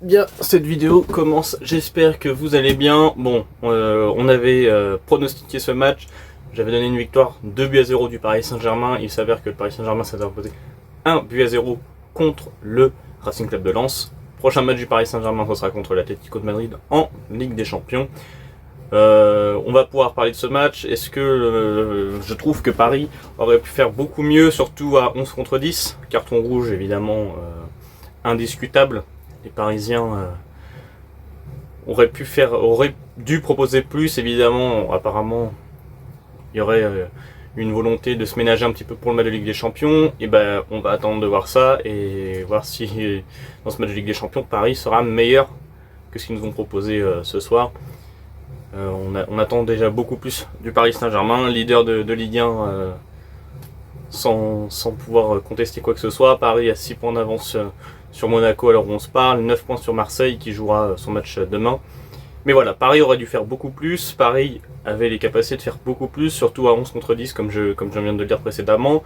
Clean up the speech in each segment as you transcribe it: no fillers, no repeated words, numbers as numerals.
Bien, cette vidéo commence, j'espère que vous allez bien. Bon, on avait pronostiqué ce match, j'avais donné une victoire 2-0 du Paris Saint-Germain. Il s'avère que le Paris Saint-Germain s'est imposé 1-0 contre le Racing Club de Lens. Prochain match du Paris Saint-Germain, ce sera contre l'Atlético de Madrid en Ligue des Champions. On va pouvoir parler de ce match. Est-ce que je trouve que Paris aurait pu faire beaucoup mieux, surtout à 11 contre 10. Carton rouge évidemment indiscutable. Les Parisiens auraient dû proposer plus. Évidemment, apparemment, il y aurait une volonté de se ménager un petit peu pour le match de Ligue des Champions. Et ben, on va attendre de voir ça et voir si dans ce match de Ligue des Champions, Paris sera meilleur que ce qu'ils nous ont proposé ce soir. On attend déjà beaucoup plus du Paris Saint-Germain, leader de Ligue 1, sans pouvoir contester quoi que ce soit. Paris a 6 points d'avance sur Monaco alors où on se parle, 9 points sur Marseille qui jouera son match demain. Mais voilà, Paris aurait dû faire beaucoup plus. Paris avait les capacités de faire beaucoup plus, surtout à 11 contre 10 comme je viens de le dire précédemment.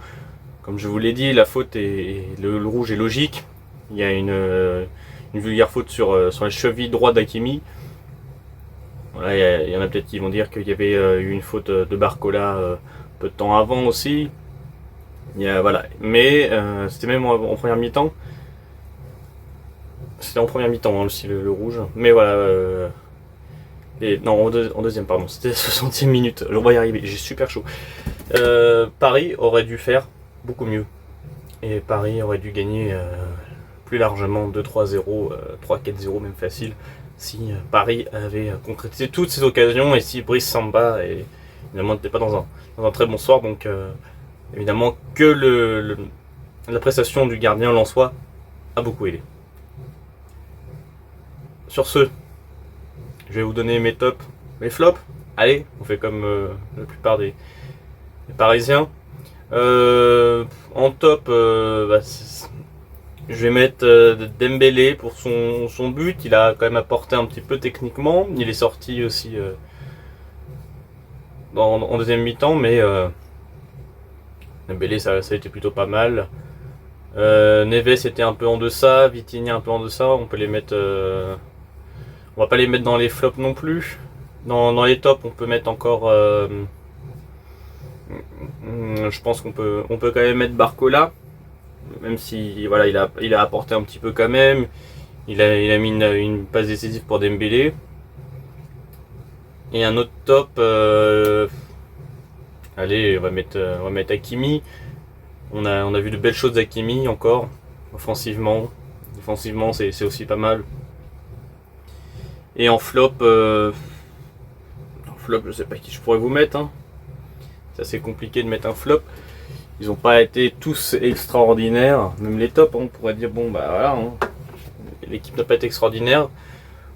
Comme je vous l'ai dit, la faute et le rouge est logique. Il y a une vulgaire faute sur la cheville droite d'Hakimi. Voilà, il y en a peut-être qui vont dire qu'il y avait eu une faute de Barcola peu de temps avant aussi. Voilà. Mais c'était même en première mi-temps. C'était en première mi-temps hein, aussi le rouge. Mais voilà. Non, en deuxième, pardon. C'était 60e minute. On va y arriver. J'ai super chaud. Paris aurait dû faire beaucoup mieux. Et Paris aurait dû gagner plus largement 2-3-0, 3-4-0 même facile. Si Paris avait concrétisé toutes ses occasions et si Brice Samba évidemment n'était pas dans un très bon soir. Donc évidemment que la prestation du gardien lensois a beaucoup aidé. Sur ce, je vais vous donner mes tops, mes flops. Allez, on fait comme la plupart des Parisiens. En top, je vais mettre Dembélé pour son but. Il a quand même apporté un petit peu techniquement. Il est sorti aussi en deuxième mi-temps, mais Dembélé ça a été plutôt pas mal. Neves était un peu en deçà, Vitinha un peu en deçà. On peut les mettre. On va pas les mettre dans les flops non plus. Dans les tops, on peut mettre encore. Je pense qu'on peut quand même mettre Barcola. Même si voilà, il a apporté un petit peu quand même. Il a mis une passe décisive pour Dembélé. Et un autre top. Allez, on va mettre Hakimi. On a vu de belles choses d'Hakimi encore. Offensivement. Défensivement, c'est aussi pas mal. Et en flop, je sais pas qui je pourrais vous mettre. Hein. C'est assez compliqué de mettre un flop. Ils n'ont pas été tous extraordinaires. Même les tops, hein, on pourrait dire bon bah voilà. Hein. L'équipe n'a pas été extraordinaire.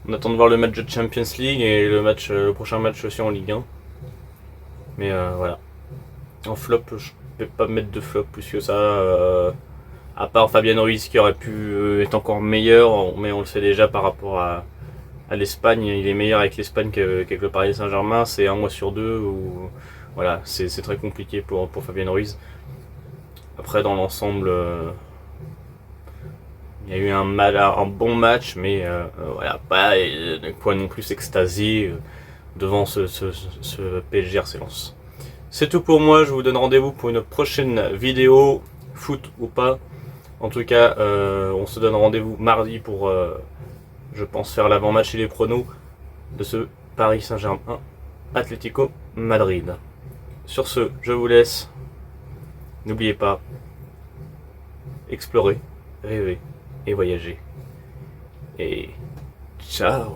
On attend de voir le match de Champions League et le prochain match aussi en Ligue 1. Mais voilà. En flop, je ne vais pas mettre de flop plus que ça. À part Fabian Ruiz qui aurait pu être encore meilleur, mais on le sait déjà par rapport à l'Espagne. Il est meilleur avec l'Espagne qu'avec le Paris Saint-Germain. C'est un mois sur deux où voilà, c'est très compliqué pour Fabian Ruiz. Après, dans l'ensemble, il y a eu un bon match, mais voilà, pas de quoi non plus s'extasier devant ce PSG RC Lens. C'est tout pour moi, je vous donne rendez-vous pour une prochaine vidéo, foot ou pas. En tout cas, on se donne rendez-vous mardi pour, je pense, faire l'avant-match et les pronos de ce Paris Saint-Germain Atlético Madrid. Sur ce, je vous laisse. N'oubliez pas, explorer, rêver et voyager. Et ciao!